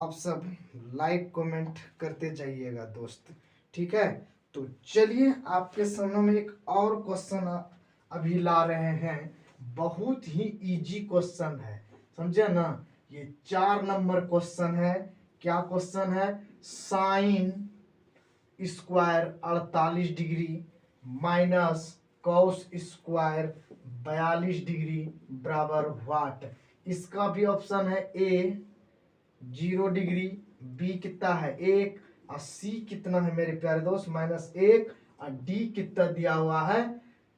आप सब like comment करते जाइएगा दोस्त। ठीक है, तो चलिए आपके सामने में एक और क्वेश्चन अभी ला रहे हैं। बहुत ही इजी क्वेश्चन है, समझे ना। ये 4 नंबर क्वेश्चन है। क्या क्वेश्चन है? Sine square 48 degree minus cos square 42 degree बराबर व्हाट। इसका भी ऑप्शन है ए 0 डिग्री, बी कितना है 1, और सी कितना है मेरे प्यारे दोस्त -1, और डी कितना दिया हुआ है,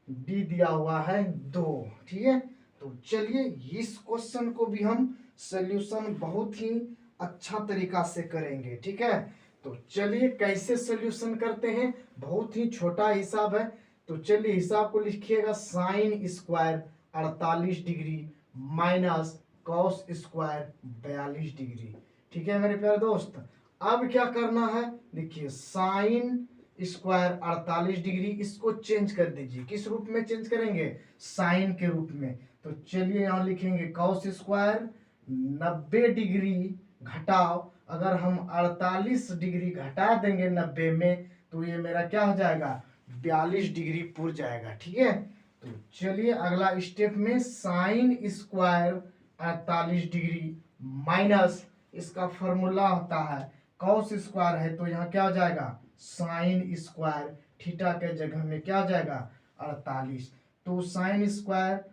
डी दिया हुआ है 2। ठीक है, तो चलिए इस क्वेश्चन को भी हम सॉल्यूशन बहुत ही अच्छा तरीका से करेंगे। ठीक है, तो चलिए कैसे सॉल्यूशन करते हैं। बहुत ही छोटा हिसाब है, तो चलिए हिसाब को लिखिएगा। Sine square 48 degree minus cos square 42 degree. ठीक है मेरे प्यारे दोस्त, अब क्या करना है, देखिए साइन स्क्वायर 48 डिग्री, इसको चेंज कर दीजिए। किस रूप में चेंज करेंगे? साइन के रूप में। तो चलिए यहाँ लिखेंगे कॉस स्क्वायर 90 डिग्री घटाओ, अगर हम 48 डिग्री घटा देंगे 90 में तो ये मेरा क्या हो जाएगा, 42 डिग्री पुर जाएगा। ठीक है, तो चलिए अगला स्टेप में साइन स्क्वायर 48 डिग्री माइनस इसका फॉर्मूला होता है कॉस स्क्वायर है, तो यहाँ क्या हो जाएगा साइन स्क्वायर, थीटा के जगह में क्या हो जाएगा 48। तो साइन स्क्वायर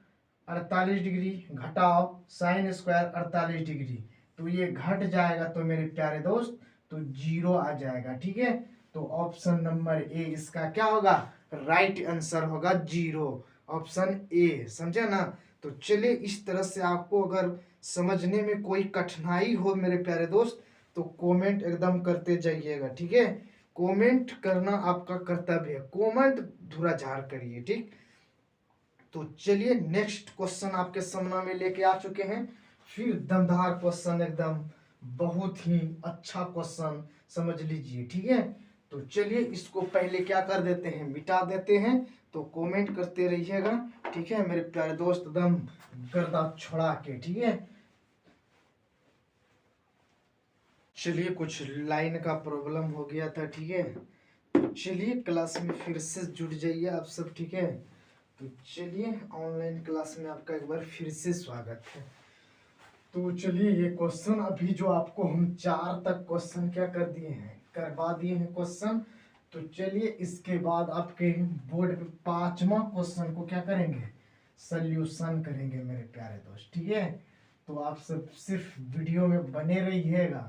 48 डिग्री घटाओ साइन स्क्वायर 48 डिग्री, तो ये घट जाएगा तो मेरे प्यारे दोस्त तो 0 आ जाएगा। ठीक है, तो ऑप्शन नंबर ए इसका क्या होगा, राइट आंसर होगा 0, ऑप्शन ए। समझे ना। तो चलिए इस तरह से आपको अगर समझने में कोई कठिनाई हो मेरे प्यारे दोस्त तो कमेंट एकदम करते जाइएगा। ठीक है, कमेंट करना आपका कर्तव्य है, कमेंट धुरा झाड़ करिए। ठीक, तो चलिए नेक्स्ट क्वेश्चन आपके सामने में लेके आ चुके हैं। फिर दमदार क्वेश्चन, एकदम बहुत ही अच्छा क्वेश्चन, समझ लीजिए। ठीक है, तो चलिए इसको पहले क्या कर देते हैं, मिटा देते हैं। तो कमेंट करते रहिएगा। ठीक है मेरे प्यारे दोस्त, एकदम गर्दा छोड़ा के। ठीक है, चलिए कुछ लाइन का प्रॉब्लम हो गया था। ठीक है, तो चलिए क्लास में फिर से जुड़ जाइए आप सब। ठीक है, तो चलिए ऑनलाइन क्लास में आपका एक बार फिर से स्वागत है। तो चलिए ये क्वेश्चन अभी जो आपको हम 4 तक क्वेश्चन क्या कर दिए हैं, करवा दिए हैं क्वेश्चन। तो चलिए इसके बाद आपके बोर्ड पे 5वां क्वेश्चन को क्या करेंगे, सल्यूशन करेंगे मेरे प्यारे दोस्त। ठीक है, तो आप सब सिर्फ वीडियो में बने रहिएगा।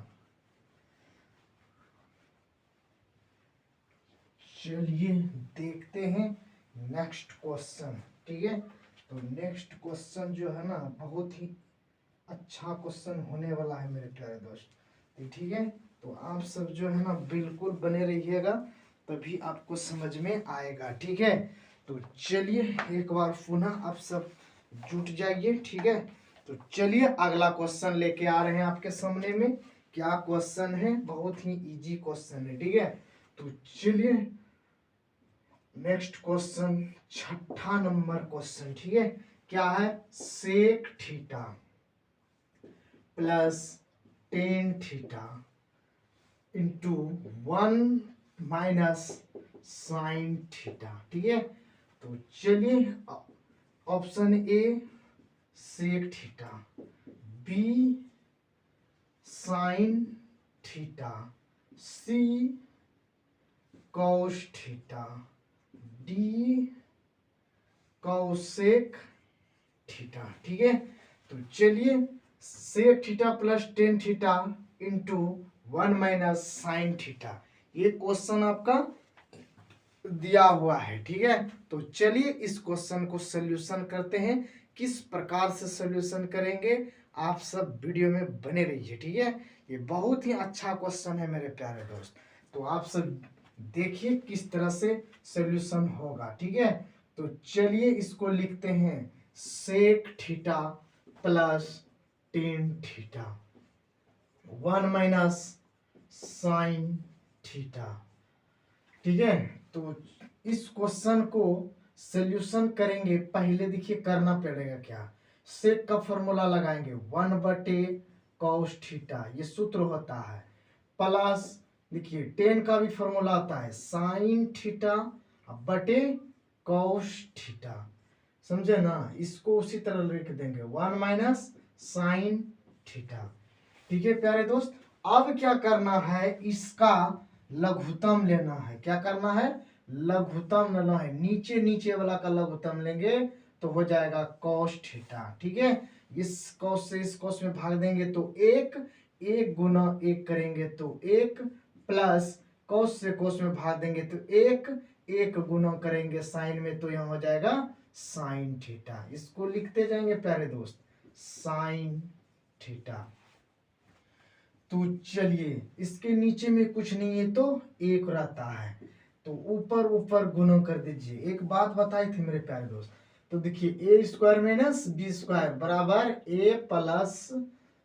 चलिए देखते हैं नेक्स्ट क्वेश्चन। ठीक है, तो नेक्स्ट क्वेश्चन जो है ना बहुत ही अच्छा क्वेश्चन होने वाला है मेरे प्यारे दोस्त। तो ठीक है, तो आप सब जो है ना बिल्कुल बने रहिएगा, तभी आपको समझ में आएगा। ठीक है, तो चलिए एक बार पुनः आप सब जुट जाइए। ठीक है, तो चलिए अगला क्वेश्चन लेके आ रहे हैं आपके सामने में। क्या क्वेश्चन है, बहुत ही इजी क्वेश्चन है। ठीक है, तो चलिए नेक्स्ट क्वेश्चन 6ठा नंबर क्वेश्चन। ठीक है, क्या है, sec theta plus tan theta into 1 minus sine theta. ठीक है, तो चलिए option A sec theta, B sine theta, C cos theta, D cosec theta. ठीक है, तो चलिए sec theta plus tan theta into 1 minus sine theta, ये question आपका दिया हुआ है। ठीक है, तो चलिए इस क्वेश्चन को सॉल्यूशन करते हैं। किस प्रकार से सॉल्यूशन करेंगे, आप सब वीडियो में बने रहिए। ठीक है, ये बहुत ही अच्छा क्वेश्चन है मेरे प्यारे दोस्त, तो आप सब देखिए किस तरह से सॉल्यूशन होगा। ठीक है, तो चलिए इसको लिखते हैं sec theta plus tan theta 1 minus sine theta. ठीक है, तो इस क्वेश्चन को सॉल्यूशन करेंगे, पहले देखिए करना पड़ेगा क्या, सेक का फॉर्मूला लगाएंगे 1/√2 कॉस थीटा, ये सूत्र होता है। प्लस देखिए टेन का भी फॉर्मूला आता है साइन थीटा बटे कॉस थीटा, समझे ना। इसको उसी तरह लिख देंगे 1 माइनस साइन थीटा। ठीक है प्यारे दोस्त, अब क्या करना है, इसका लघुत्तम लेना है। क्या करना है, लघुत्तम लेना है। नीचे नीचे वाला का लघुत्तम लेंगे तो हो जाएगा कॉस थीटा। ठीक है, इस कॉस से इस कॉस में भाग देंगे तो एक, एक गुना एक करेंगे तो एक, प्लस कॉस से कॉस में भाग देंगे तो एक, एक गुना करेंगे साइन में तो यहाँ हो जाएगा साइन थीटा। इसको लिखते जाएंगे प्यारे दोस्त, साइन थीटा। तो चलिए इसके नीचे में कुछ नहीं है तो एक रहता है, तो ऊपर ऊपर गुना कर दीजिए। एक बात बताई थी मेरे प्यारे दोस्त, तो देखिए ए स्क्वायर माइनस बी स्क्वायर बराबर ए प्लस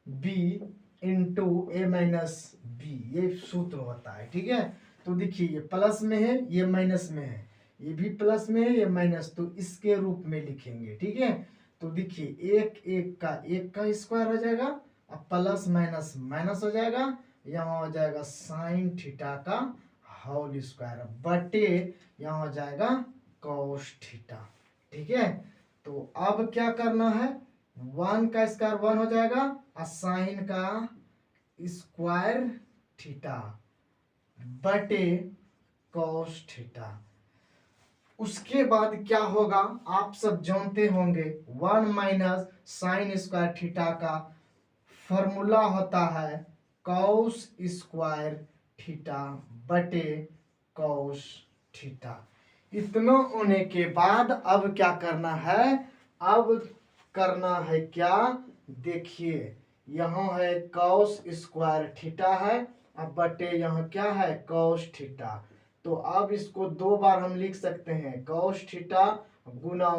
बी इंटू ए माइनस बी, ये सूत्र होता है। ठीक है, तो देखिए ये प्लस में है ये माइनस में है, ये भी प्लस में है ये माइनस, तो इसके रूप में लिखेंगे। ठीक है, तो देखिए एक का स्क्वायर हो जाएगा, अब प्लस माइनस माइनस हो जाएगा, यहाँ हो जाएगा साइन थीटा का होल स्क्वायर बटे यहाँ हो जाएगा कॉस थीटा। ठीक है, तो अब क्या करना है, 1 का स्क्वायर 1 हो जाएगा और साइन का स्क्वायर थीटा बटे कॉस थीटा। उसके बाद क्या होगा आप सब जानते होंगे, 1 माइनस साइन स्क्वायर थीटा का फॉर्मूला होता है कॉस स्क्वायर थीटा बटे कॉस थीटा। इतना होने के बाद अब क्या करना है, अब करना है क्या, देखिए यहाँ है कॉस स्क्वायर थीटा है, अब बटे यहाँ क्या है कॉस थीटा। तो अब इसको दो बार हम लिख सकते हैं, कॉस थीटा गुना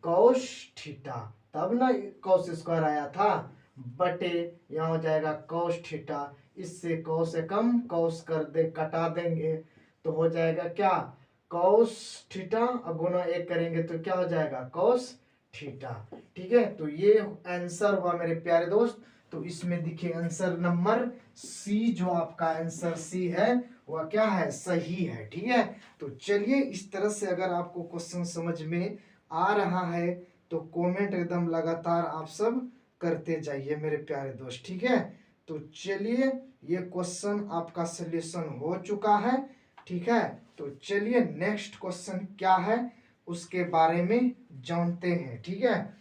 कॉस थीटा, तब ना कॉस स्क्वायर आया था, बटे यहाँ हो जाएगा कॉस थीटा, इससे कॉस से कम कॉस कर दे कटा देंगे तो हो जाएगा क्या कॉस थीटा, और गुना एक करेंगे तो क्या हो जाएगा कॉस थीटा। ठीक है, तो ये आंसर हुआ मेरे प्यारे दोस्त। तो इसमें देखिए आंसर नंबर सी, जो आपका आंसर सी है वह क्या है, सही है। ठीक है, तो चलिए इस तरह से अगर आपको क्वेश्चन समझ में आ रहा है तो कमेंट एकदम लगातार आप सब करते जाइए मेरे प्यारे दोस्त। ठीक है, तो चलिए ये क्वेश्चन आपका सॉल्यूशन हो चुका है। ठीक है, तो चलिए नेक्स्ट क्वेश्चन क्या है उसके बारे में जानते हैं। ठीक है,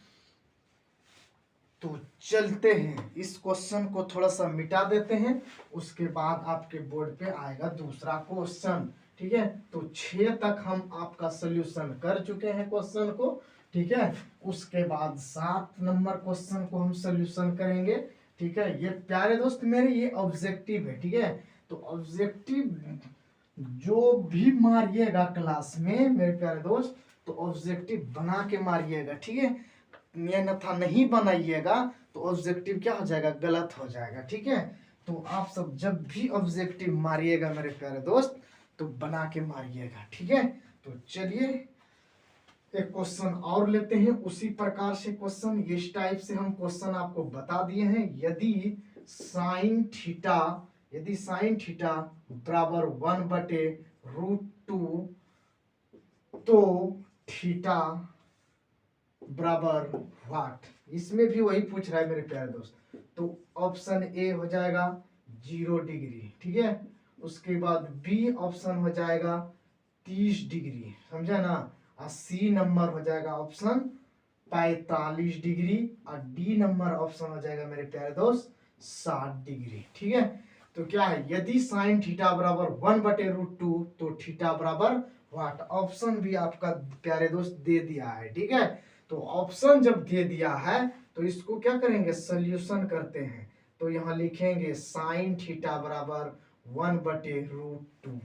तो चलते हैं, इस क्वेश्चन को थोड़ा सा मिटा देते हैं, उसके बाद आपके बोर्ड पे आएगा दूसरा क्वेश्चन। ठीक है, तो 6 तक हम आपका सॉल्यूशन कर चुके हैं क्वेश्चन को। ठीक है, उसके बाद 7 नंबर क्वेश्चन को हम सॉल्यूशन करेंगे। ठीक है, ये प्यारे दोस्त मेरे ये ऑब्जेक्टिव है। ठीक है, तो ऑब्जेक्टिव जो भी मारिएगा क्लास में मेरे प्यारे दोस्त, तो ऑब्जेक्टिव बना के मारिएगा। ठीक है, अन्यथा नहीं बनाइएगा तो ऑब्जेक्टिव क्या हो जाएगा, गलत हो जाएगा। ठीक है, तो आप सब जब भी ऑब्जेक्टिव मारिएगा मेरे प्यारे दोस्त तो बना के मारिएगा। ठीक है, तो चलिए एक क्वेश्चन और लेते हैं उसी प्रकार से क्वेश्चन, इस टाइप से हम क्वेश्चन आपको बता दिए हैं। यदि साइन थीटा बराबर 1/√2 तो थीटा बराबर व्हाट, इसमें भी वही पूछ रहा है मेरे प्यारे दोस्त। तो ऑप्शन ए हो जाएगा 0 डिग्री। ठीक है, उसके बाद बी ऑप्शन हो जाएगा 30 डिग्री, समझा ना, और सी नंबर हो जाएगा ऑप्शन 45 डिग्री, और डी नंबर ऑप्शन हो जाएगा मेरे प्यारे दोस्त 60 डिग्री। ठीक है, तो क्या है, यदि साइन थीटा बराबर 1/√2 तो थीटा बराबर व्हाट, ऑप्शन भी आपका प्यारे दोस्त दे दिया है। ठीक है, तो ऑप्शन जब दे दिया है तो इसको क्या करेंगे, सोल्यूशन करते हैं। तो यहाँ लिखेंगे साइन थीटा बराबर 1/√2।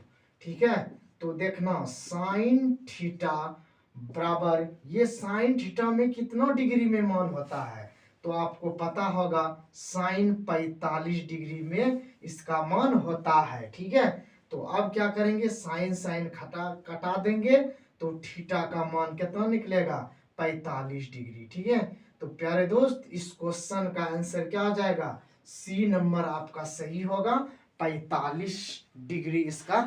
ठीक है, तो देखना साइन थीटा बराबर, ये साइन थीटा में कितना डिग्री में मान होता है, तो आपको पता होगा साइन 45 डिग्री में इसका मान होता है। ठीक है, तो अब क्या करेंगे, साइन साइन कटा देंगे तो थीटा का मान कितना निकलेगा, 45 डिग्री। ठीक है, तो प्यारे दोस्त इस क्वेश्चन का आंसर क्या हो जाएगा, सी नंबर आपका सही होगा, 45 डिग्री इसका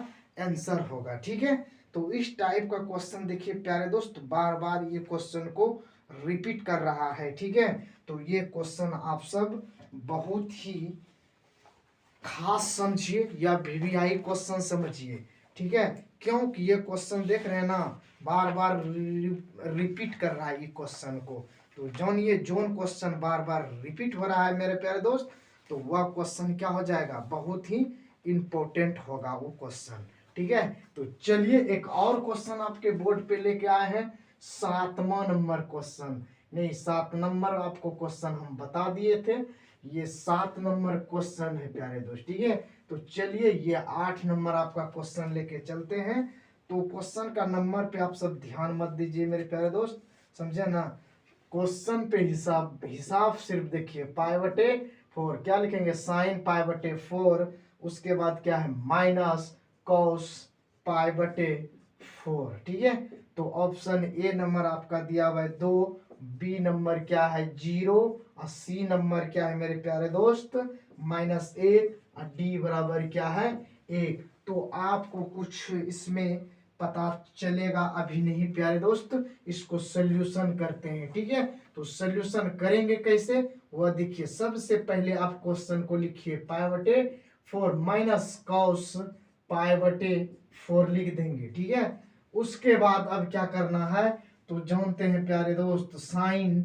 आंसर होगा। ठीक है, तो इस टाइप का क्वेश्चन देखिए प्यारे दोस्त, बार बार ये क्वेश्चन को रिपीट कर रहा है। ठीक है, तो ये क्वेश्चन आप सब बहुत ही खास समझिए या वीवीआई क्वेश्चन समझिए। ठीक है, क्योंकि ये क्वेश्चन देख रहे हैं ना, बार बार रिपीट कर रहा है ये क्वेश्चन को। तो जोन क्वेश्चन बार बार रिपीट हो रहा है मेरे प्यारे दोस्त, तो वह क्वेश्चन क्या हो जाएगा, बहुत ही इंपॉर्टेंट होगा वो क्वेश्चन। ठीक है, तो चलिए एक और क्वेश्चन आपके बोर्ड पे लेके आए हैं, 7वां नंबर क्वेश्चन। नहीं, 7 नंबर आपको क्वेश्चन हम बता दिए थे, ये 7 नंबर क्वेश्चन है प्यारे दोस्त। ठीक है, तो चलिए ये 8 नंबर आपका क्वेश्चन लेके चलते हैं। तो क्वेश्चन का नंबर पे आप सब ध्यान मत दीजिए मेरे प्यारे दोस्त, समझे ना। क्वेश्चन पे हिसाब सिर्फ देखिए, पाई बटे 4 क्या लिखेंगे, साइन पाई बटे 4, उसके बाद क्या है माइनस कॉस पाई बटे 4। ठीक है, तो ऑप्शन ए नंबर आपका दिया हुआ है 2, बी नंबर क्या है 0, और सी नंबर क्या है मेरे प्यारे दोस्त -1, और डी बराबर क्या है 1। तो आपको कुछ इसमें पता चलेगा अभी नहीं प्यारे दोस्त, इसको सोल्यूशन करते हैं। ठीक है, तो सोल्यूशन करेंगे कैसे वह देखिए। सबसे पहले आप क्वेश्चन को लिखिए, पाई बटे 4 माइनस कॉस पाई बटे 4 लिख देंगे। ठीक है, उसके बाद अब क्या करना है, तो जानते हैं प्यारे दोस्त, साइन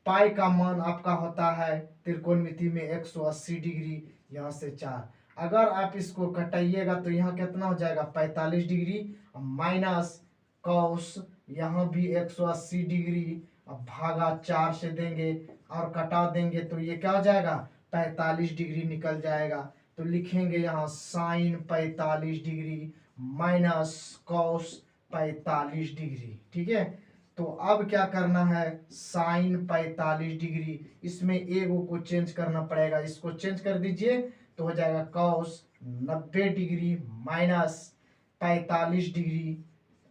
पाई का मान आपका होता है त्रिकोणमिति में 180 डिग्री, यहाँ से 4। अगर आप इसको कटाइएगा तो यहाँ कितना हो जाएगा 45 डिग्री, माइनस कॉस यहाँ भी 180 डिग्री, अब भागा 4 से देंगे और कटा देंगे तो ये क्या हो जाएगा 45 डिग्री निकल जाएगा। तो लिखेंगे यहाँ sine 45 degree minus cos 45 degree. ठीक है, तो अब क्या करना है, साइन 45 डिग्री, इसमें एगो को चेंज करना पड़ेगा, इसको चेंज कर दीजिए तो हो जाएगा कॉस 90 डिग्री माइनस 45 डिग्री।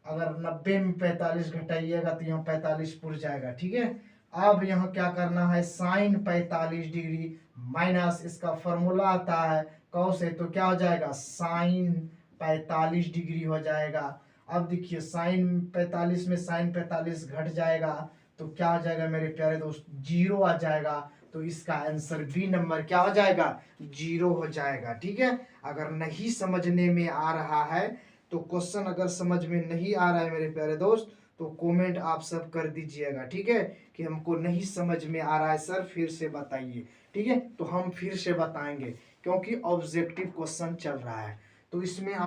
अगर 90 में 45 घटाइएगा तो यहाँ 45 पुर जाएगा। ठीक है, अब यहाँ क्या करना है, साइन 45 डिग्री माइनस इसका फॉर्मूला आता है कॉस है, तो क्या हो जाएगा साइन 45 डिग्री हो जाएगा। अब देखिए साइन 45 में साइन 45 घट जाएगा तो क्या हो जाएगा मेरे प्यारे दोस्त 0 आ जाएगा। तो इसका आंसर बी नंबर क्या हो जाएगा 0 हो जाएगा। ठीक है, अगर नहीं समझने में आ रहा है तो क्वेश्चन अगर समझ में नहीं आ रहा है मेरे प्यारे दोस्त तो कमेंट आप सब कर दीजिएगा। ठीक है, कि हमको नहीं समझ में आ रहा है सर फिर से बताइए। ठीक है, तो हम फिर से बताएंगे क्योंकि ऑब्जेक्टिव क्वेश्चन चल रहा है, तो इसमें